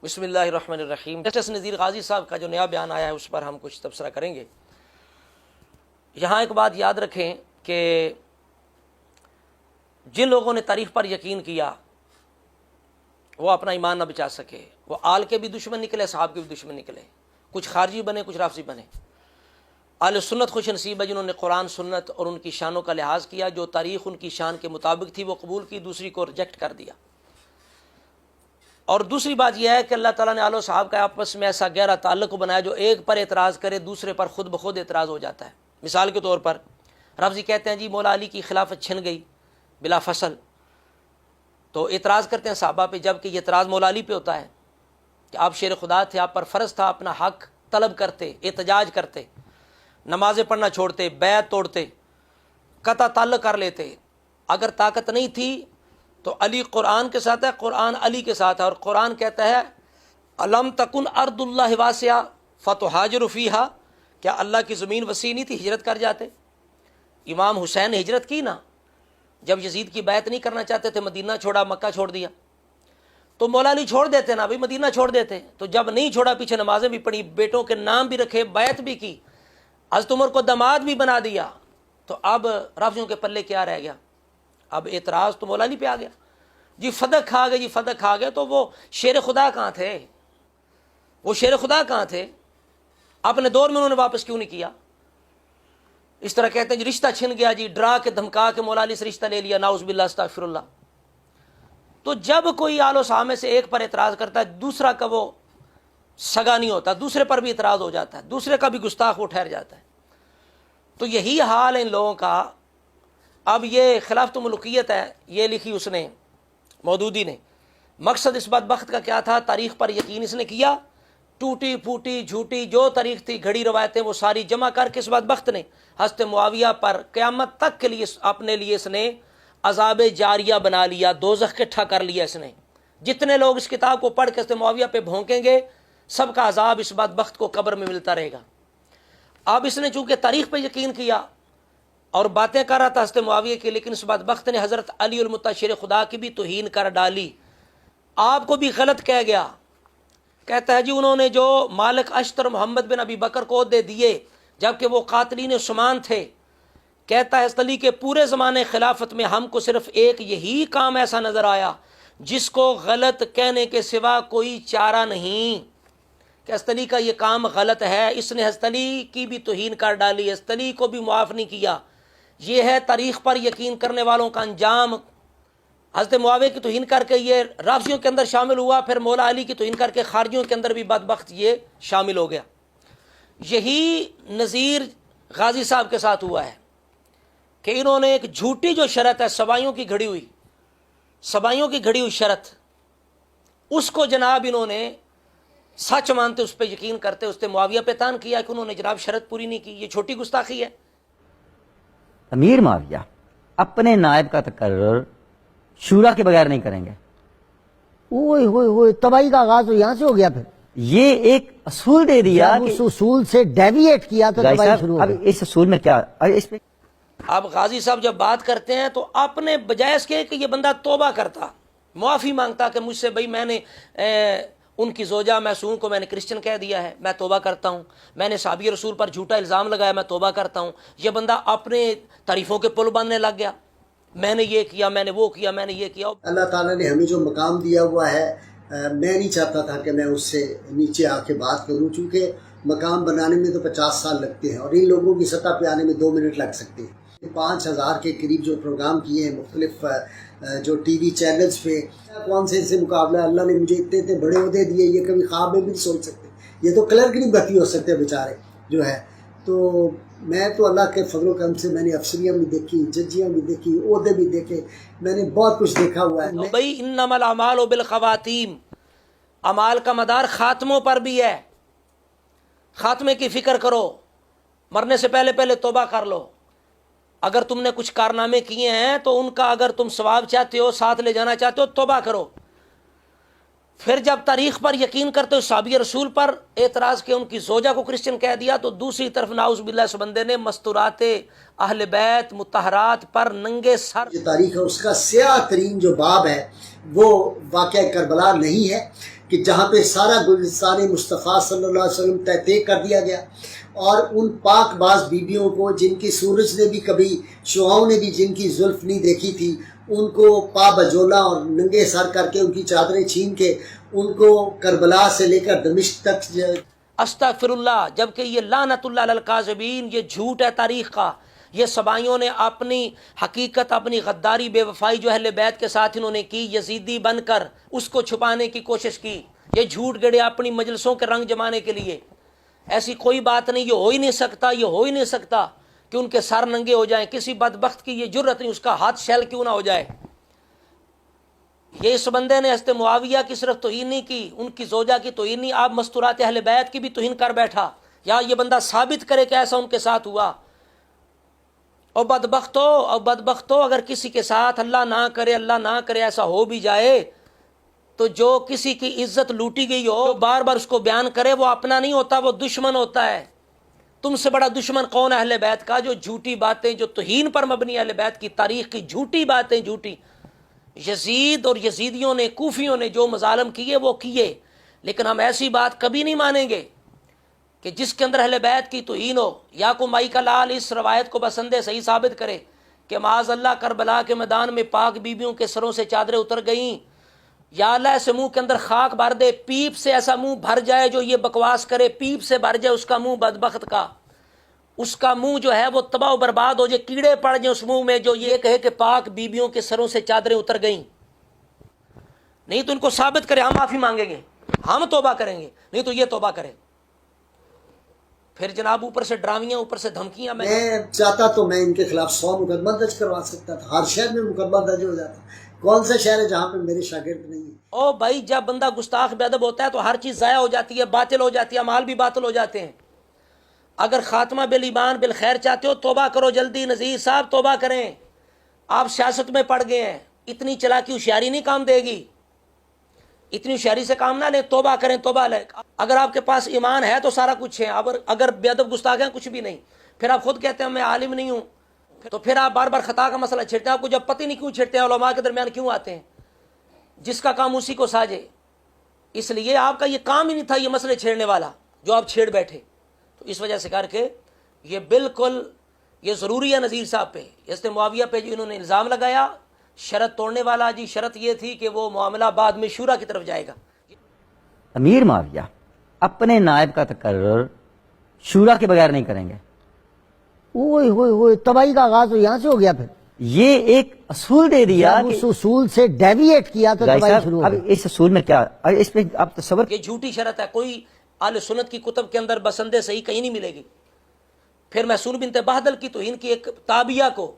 بسم اللہ الرحمن الرحیم۔ جسٹس نذیر غازی صاحب کا جو نیا بیان آیا ہے اس پر ہم کچھ تبصرہ کریں گے۔ یہاں ایک بات یاد رکھیں کہ جن لوگوں نے تاریخ پر یقین کیا وہ اپنا ایمان نہ بچا سکے، وہ آل کے بھی دشمن نکلے، صحاب کے بھی دشمن نکلے، کچھ خارجی بنے کچھ رافضی بنے۔ اہل سنت خوش نصیب ہے جنہوں نے قرآن سنت اور ان کی شانوں کا لحاظ کیا، جو تاریخ ان کی شان کے مطابق تھی وہ قبول کی، دوسری کو ریجیکٹ کر دیا۔ اور دوسری بات یہ ہے کہ اللہ تعالیٰ نے آل و صحاب کا آپس میں ایسا گہرا تعلق کو بنایا جو ایک پر اعتراض کرے دوسرے پر خود بخود اعتراض ہو جاتا ہے۔ مثال کے طور پر رافضی کہتے ہیں جی مولا علی کی خلافت چھن گئی بلا فصل، تو اعتراض کرتے ہیں صحابہ پہ، جب کہ یہ اعتراض مولا علی پہ ہوتا ہے کہ آپ شیر خدا تھے، آپ پر فرض تھا اپنا حق طلب کرتے، احتجاج کرتے، نمازیں پڑھنا چھوڑتے، بیعت توڑتے، قطع تعلق کر لیتے۔ اگر طاقت نہیں تھی تو علی قرآن کے ساتھ ہے، قرآن علی کے ساتھ ہے، اور قرآن کہتا ہے الم تکن ارض اللہ واسعہ فتہاجروا فیہا، کیا اللہ کی زمین وسیع نہیں تھی، ہجرت کر جاتے۔ امام حسین نے ہجرت کی نا، جب یزید کی بیعت نہیں کرنا چاہتے تھے، مدینہ چھوڑا، مکہ چھوڑ دیا، تو مولا علی چھوڑ دیتے نا بھائی، مدینہ چھوڑ دیتے۔ تو جب نہیں چھوڑا، پیچھے نمازیں بھی پڑھی، بیٹوں کے نام بھی رکھے، بیعت بھی کی، حضرت عمر کو داماد بھی بنا دیا، تو اب رافضیوں کے پلے کیا رہ گیا؟ اب اعتراض تو مولا علی پہ آ گیا، جی فدق کھا گئے، جی فدق کھا گئے۔ تو وہ شیر خدا کہاں تھے؟ وہ شیر خدا کہاں تھے؟ اپنے دور میں انہوں نے واپس کیوں نہیں کیا؟ اس طرح کہتے ہیں جی رشتہ چھن گیا، جی ڈرا کے دھمکا کے مولا علی سے رشتہ لے لیا، نعوذ باللہ استغفر اللہ۔ تو جب کوئی آل و صحابہ میں سے ایک پر اعتراض کرتا ہے، دوسرا کا وہ سگا نہیں ہوتا، دوسرے پر بھی اعتراض ہو جاتا ہے، دوسرے کا بھی گستاخ وہ ٹھہر جاتا ہے۔ تو یہی حال ہے ان لوگوں کا۔ اب یہ خلافت ملوکیت ہے، یہ لکھی اس نے مودودی نے۔ مقصد اس بدبخت کا کیا تھا؟ تاریخ پر یقین اس نے کیا، ٹوٹی پھوٹی جھوٹی جو تاریخ تھی، گھڑی روایتیں، وہ ساری جمع کر کے اس بدبخت نے حضرت معاویہ پر قیامت تک کے لیے اپنے لیے اس نے عذاب جاریہ بنا لیا، دوزخ اکٹھا کر لیا اس نے۔ جتنے لوگ اس کتاب کو پڑھ کے حضرت معاویہ پہ بھونکیں گے، سب کا عذاب اس بدبخت کو قبر میں ملتا رہے گا۔ اب اس نے چونکہ تاریخ پہ یقین کیا اور باتیں کر رہا تھا حضرت معاویہ کی، لیکن اس بدبخت نے حضرت علی المطاع شیر خدا کی بھی توہین کر ڈالی، آپ کو بھی غلط کہہ گیا۔ کہتا ہے جی انہوں نے جو مالک اشتر محمد بن ابی بکر کو عہدے دیے جبکہ وہ قاتلین عثمان تھے، کہتا ہے علی کے پورے زمانے خلافت میں ہم کو صرف ایک یہی کام ایسا نظر آیا جس کو غلط کہنے کے سوا کوئی چارہ نہیں، کہ علی کا یہ کام غلط ہے۔ اس نے علی کی بھی توہین کر ڈالی، علی کو بھی معاف نہیں کیا۔ یہ ہے تاریخ پر یقین کرنے والوں کا انجام۔ حضرت معاویہ کی توہین کر کے یہ رافضیوں کے اندر شامل ہوا، پھر مولا علی کی توہین کر کے خارجیوں کے اندر بھی بدبخت یہ شامل ہو گیا۔ یہی نذیر غازی صاحب کے ساتھ ہوا ہے کہ انہوں نے ایک جھوٹی جو شرط ہے، سبائیوں کی گھڑی ہوئی شرط، اس کو جناب انہوں نے سچ مانتے، اس پہ یقین کرتے، اس پہ معاویہ پہ تان کیا کہ انہوں نے جناب شرط پوری نہیں کی۔ یہ چھوٹی گستاخی ہے۔ امیر معاویہ اپنے نائب کا تقرر شورا کے بغیر نہیں کریں گے۔ اوئے ہوئے ہوئے، تباہی کا آغاز تو یہاں سے ہو گیا۔ پھر یہ ایک اصول دے دیا جب اس اصول سے ڈیویٹ کیا تو تباہی شروع ہو اب گئی۔ اس اصول میں کیا، اس پہ اب غازی صاحب جب بات کرتے ہیں تو اپنے بجائے اس کے کہ یہ بندہ توبہ کرتا، معافی مانگتا کہ مجھ سے بھائی میں نے ان کی زوجہ معصوم کو میں نے کرسچن کہہ دیا ہے، میں توبہ کرتا ہوں، میں نے صحابی رسول پر جھوٹا الزام لگایا، میں توبہ کرتا ہوں۔ یہ بندہ اپنے تعریفوں کے پل باندھنے لگ گیا، میں نے یہ کیا، میں نے وہ کیا، میں نے یہ کیا۔ اللہ تعالیٰ نے ہمیں جو مقام دیا ہوا ہے، میں نہیں چاہتا تھا کہ میں اس سے نیچے آ کے بات کروں، چونکہ مقام بنانے میں تو 50 سال لگتے ہیں اور ان لوگوں کی سطح پہ آنے میں 2 منٹ لگ سکتے ہیں۔ 5000 کے قریب جو پروگرام کیے ہیں مختلف جو ٹی وی چینلز پہ، کون سے مقابلہ؟ اللہ نے مجھے اتنے بڑے عہدے دیے، یہ کبھی خواب میں بھی نہیں سوچ سکتے، یہ تو کلرک نہیں بھرتی ہو سکتے بیچارے جو ہے۔ تو میں تو اللہ کے فضل و کرم سے میں نے افسریاں بھی دیکھی، ججیاں بھی دیکھی، عہدے بھی دیکھے، میں نے بہت کچھ دیکھا ہوا ہے۔ بھائی انما الاعمال بالخواتیم، اعمال کا مدار خاتموں پر بھی ہے۔ خاتمے کی فکر کرو، مرنے سے پہلے پہلے توبہ کر لو۔ اگر تم نے کچھ کارنامے کیے ہیں تو ان کا اگر تم ثواب چاہتے ہو، ساتھ لے جانا چاہتے ہو، توبہ کرو۔ پھر جب تاریخ پر یقین کرتے ہو، صحابی رسول پر اعتراض کیا، ان کی زوجہ کو کرسچن کہہ دیا، تو دوسری طرف نعوذ باللہ اس بندے نے مستورات اہل بیت مطہرات پر ننگے سر۔ جو تاریخ ہے اس کا سیاہ ترین جو باب ہے وہ واقعہ کربلا نہیں ہے کہ جہاں پہ سارا گلستان مصطفیٰ صلی اللہ علیہ وسلم طے کر دیا گیا، اور ان پاک باز بیبیوں کو جن کی سورج نے بھی کبھی، شعاؤں نے بھی جن کی زلف نہیں دیکھی تھی، ان کو پا بجولا اور ننگے سر کر کے ان کی چادریں چھین کے ان کو کربلا سے لے کر دمشق تک استغفر اللہ، جبکہ یہ لعنت اللہ علی الکاذبین، یہ جھوٹ ہے تاریخ کا۔ یہ سبائیوں نے اپنی حقیقت، اپنی غداری، بے وفائی جو اہل بیت کے ساتھ انہوں نے کی، یزیدی بن کر اس کو چھپانے کی کوشش کی، یہ جھوٹ گڑے اپنی مجلسوں کے رنگ جمانے کے لیے۔ ایسی کوئی بات نہیں، یہ ہو ہی نہیں سکتا، یہ ہو ہی نہیں سکتا کہ ان کے سر ننگے ہو جائیں۔ کسی بدبخت کی یہ جرت نہیں، اس کا ہاتھ شیل کیوں نہ ہو جائے۔ یہ اس بندے نے حضرت معاویہ کی صرف توہین نہیں کی، ان کی زوجہ کی توہین نہیں، آپ مستورات اہل بیت کی بھی توہین کر بیٹھا۔ یا یہ بندہ ثابت کرے کہ ایسا ان کے ساتھ ہوا۔ اور بدبختو اگر کسی کے ساتھ اللہ نہ کرے ایسا ہو بھی جائے، تو جو کسی کی عزت لوٹی گئی ہو، جو بار بار اس کو بیان کرے، وہ اپنا نہیں ہوتا، وہ دشمن ہوتا ہے۔ تم سے بڑا دشمن کون ہے اہل بیت کا؟ جو جھوٹی باتیں، جو توہین پر مبنی اہل بیت کی تاریخ کی جھوٹی باتیں، جھوٹی یزید اور یزیدیوں نے، کوفیوں نے جو مظالم کیے وہ کیے، لیکن ہم ایسی بات کبھی نہیں مانیں گے کہ جس کے اندر اہل بیت کی توہین ہو۔ یا کو مائی کا لال اس روایت کو بسندے صحیح ثابت کرے کہ معاذ اللہ کربلا کے میدان میں پاک بیبیوں کے سروں سے چادریں اتر گئیں، یا اللہ ایسے منہ کے اندر خاک بھر دے، پیپ سے ایسا منہ بھر جائے جو یہ بکواس کرے، پیپ سے بھر جائے اس کا منہ، بدبخت کا اس کا منہ جو ہے وہ تباہ و برباد ہو جائے، کیڑے پڑ جائیں اس منہ میں جو یہ کہے کہ پاک بیبیوں کے سروں سے چادریں اتر گئیں۔ نہیں تو ان کو ثابت کرے، ہم معافی مانگیں گے، ہم توبہ کریں گے، نہیں تو یہ توبہ کرے۔ پھر جناب اوپر سے ڈرامیاں، اوپر سے دھمکیاں۔ میں چاہتا تو میں ان کے خلاف 100 مقدمہ درج کروا سکتا تھا، ہر شہر میں مقدمہ درج ہو جاتا۔ کون سا شہر ہے جہاں پہ میرے شاگرد نہیں ہیں؟ او بھائی، جب بندہ گستاخ بے ادب ہوتا ہے تو ہر چیز ضائع ہو جاتی ہے، باطل ہو جاتی ہے، اعمال بھی باطل ہو جاتے ہیں۔ اگر خاتمہ بالایمان بالخیر چاہتے ہو، توبہ کرو جلدی۔ نذیر صاحب توبہ کریں، آپ سیاست میں پڑ گئے ہیں، اتنی چلاکی ہوشیاری نہیں کام دے گی، اتنی ہوشیاری سے کام نہ لیں، توبہ کریں، توبہ لیں۔ اگر آپ کے پاس ایمان ہے تو سارا کچھ ہے، اگر بے ادب گستاخ ہیں کچھ بھی نہیں۔ پھر آپ خود کہتے ہیں میں عالم نہیں ہوں، تو پھر آپ بار بار خطا کا مسئلہ چھیڑتے ہیں۔ آپ کو جب پتہ نہیں کیوں چھیڑتے ہیں، علماء کے درمیان کیوں آتے ہیں؟ جس کا کام اسی کو ساجے۔ اس لیے آپ کا یہ کام ہی نہیں تھا یہ مسئلے چھیڑنے والا جو آپ چھیڑ بیٹھے۔ تو اس وجہ سے کر کے یہ بالکل یہ ضروری ہے نذیر صاحب پہ، حضرت معاویہ پہ جو انہوں نے الزام لگایا، شرط توڑنے والا جی، شرط یہ تھی کہ وہ معاملہ بعد میں شورا کی طرف جائے گا۔ امیر معاویہ اپنے نائب کا تقرر شورا کے بغیر نہیں کریں گے۔ اوئے ہوئے ہوئے، تباہی کا آغاز تو یہاں سے ہو گیا۔ پھر یہ ایک اصول دے دیا جب کہ اس اصول سے ڈیویٹ کیا تو گائی تباہی صاحب، شروع ہو اب گئی۔ اس اصول میں کیا، اس پہ آپ تصور، یہ جھوٹی شرط ہے، کوئی اہل سنت کی کتب کے اندر بسندے صحیح کہیں نہیں ملے گی۔ پھر محسون بنت بہدل کی توہین کی ایک تابعہ کو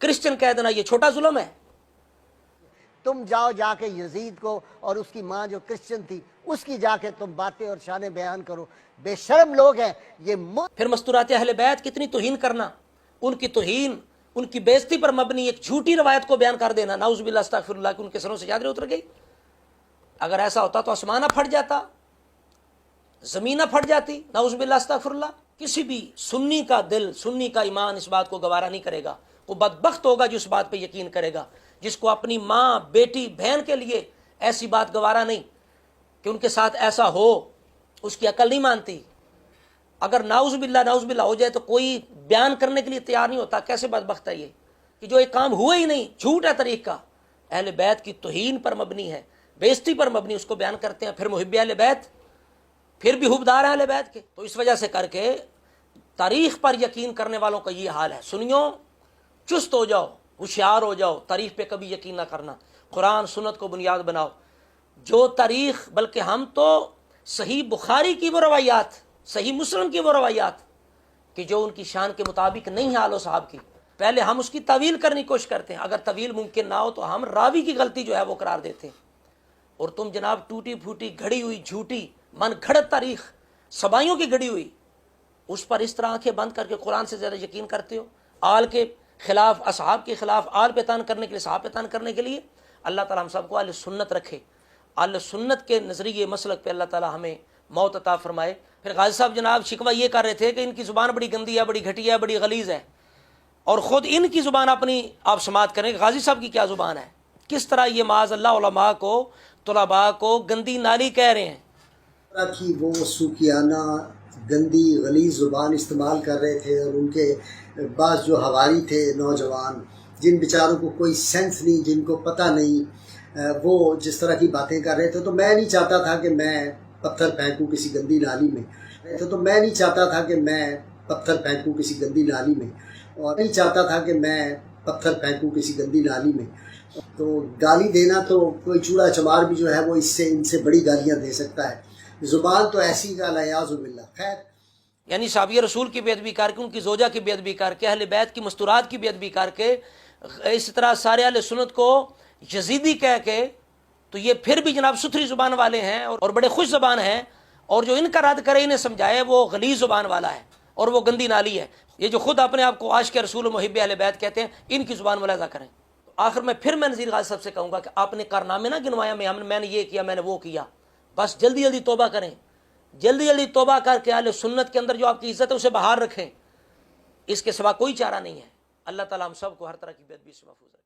کرسچن کہہ دینا، یہ چھوٹا ظلم ہے؟ تم جاؤ جا کے یزید کو اور اس کی ماں جو کرسچن تھی اس کی جا کے تم باتیں اور شانیں بیان کرو، بے شرم لوگ ہیں یہ۔ پھر مستورات اہل بیت کتنی توہین کرنا، ان کی توہین، ان کی بے عزتی پر مبنی ایک جھوٹی روایت کو بیان کر دینا، نعوذ باللہ استغفر اللہ، کہ ان کے سروں سے چادریں اتر گئی۔ اگر ایسا ہوتا تو آسمانہ پھٹ جاتا، زمینہ پھٹ جاتی، نعوذ باللہ استغفر اللہ۔ کسی بھی سنی کا دل، سنی کا ایمان اس بات کو گوارا نہیں کرے گا۔ وہ بدبخت ہوگا جو اس بات پہ یقین کرے گا، جس کو اپنی ماں، بیٹی، بہن کے لیے ایسی بات گوارا نہیں کہ ان کے ساتھ ایسا ہو، اس کی عقل نہیں مانتی۔ اگر نعوذ باللہ ہو جائے تو کوئی بیان کرنے کے لیے تیار نہیں ہوتا۔ کیسے بدبخت ہے یہ کہ جو ایک کام ہوا ہی نہیں، جھوٹ ہے طریق کا، اہل بیت کی توہین پر مبنی ہے، بے عزتی پر مبنی، اس کو بیان کرتے ہیں۔ پھر محب اہل بیت، پھر بھی حبدار ہیں اہل بیت کے۔ تو اس وجہ سے کر کے تاریخ پر یقین کرنے والوں کا یہ حال ہے۔ سنیوں، چست ہو جاؤ، ہوشیار ہو جاؤ، تاریخ پہ کبھی یقین نہ کرنا، قرآن سنت کو بنیاد بناؤ۔ جو تاریخ، بلکہ ہم تو صحیح بخاری کی وہ روایات، صحیح مسلم کی وہ روایات کہ جو ان کی شان کے مطابق نہیں ہے آل و صحاب کی، پہلے ہم اس کی تعویل کرنے کی کوشش کرتے ہیں۔ اگر تعویل ممکن نہ ہو تو ہم راوی کی غلطی جو ہے وہ قرار دیتے ہیں۔ اور تم جناب ٹوٹی پھوٹی، گھڑی ہوئی، جھوٹی، من گھڑت تاریخ، سبائیوں کی گھڑی ہوئی، اس پر اس طرح آنکھیں بند کر کے قرآن سے زیادہ یقین کرتے ہو۔ آل کے خلاف، اصحاب کے خلاف، آل پہ تان کرنے کے لیے، صحاب پہ تان کرنے کے لیے۔ اللہ تعالیٰ ہم سب کو اہل سنت رکھے، اہل سنت کے نظریے مسلک پہ اللہ تعالیٰ ہمیں موت عطا فرمائے۔ پھر غازی صاحب جناب شکوہ یہ کر رہے تھے کہ ان کی زبان بڑی گندی ہے، بڑی گھٹیا ہے، بڑی غلیظ ہے، اور خود ان کی زبان اپنی آپ سماعت کریں کہ غازی صاحب کی کیا زبان ہے، کس طرح یہ معاذ اللہ علماء کو طلباء کو گندی نالی کہہ رہے ہیں. کی وہ سوکیانہ گندی غلیظ زبان استعمال کر رہے تھے، اور ان کے بعض جو ہواری تھے نوجوان جن بیچاروں کو کوئی سینس نہیں، جن کو پتہ نہیں، وہ جس طرح کی باتیں کر رہے تھے. تو میں نہیں چاہتا تھا کہ میں پتھر پھینکوں کسی گندی نالی میں، تو میں نہیں چاہتا تھا کہ میں پتھر پھینکوں کسی گندی نالی میں، اور نہیں چاہتا تھا کہ میں پتھر پھینکوں کسی گندی نالی میں. تو گالی دینا تو کوئی چوڑا چمار بھی جو ہے وہ ان سے بڑی گالیاں دے سکتا ہے. زبان تو ایسی کا الیاذ باللہ. خیر، یعنی صحابی رسول کی بے ادبی کر کے، ان کی زوجہ کی بے ادبی کر کے، اہل بیت کی مستورات کی بے ادبی کر کے، اس طرح سارے اہل سنت کو یزیدی کہہ کے، تو یہ پھر بھی جناب ستھری زبان والے ہیں اور بڑے خوش زبان ہیں، اور جو ان کا رد کرے انہیں سمجھائے وہ غلیظ زبان والا ہے اور وہ گندی نالی ہے. یہ جو خود اپنے آپ کو عاشق رسول و محب اہل بیت کہتے ہیں، ان کی زبان ملاحظہ کریں. آخر میں پھر میں نذیر غازی صاحب سے کہوں گا کہ آپ نے کارنامے نہ گنوایا میں نے یہ کیا، میں نے وہ کیا. بس جلدی جلدی توبہ کریں، جلدی جلدی توبہ کر کے اہل سنت کے اندر جو آپ کی عزت ہے اسے بحال رکھیں. اس کے سوا کوئی چارہ نہیں ہے. اللہ تعالیٰ ہم سب کو ہر طرح کی بے ادبی سے محفوظ رکھے.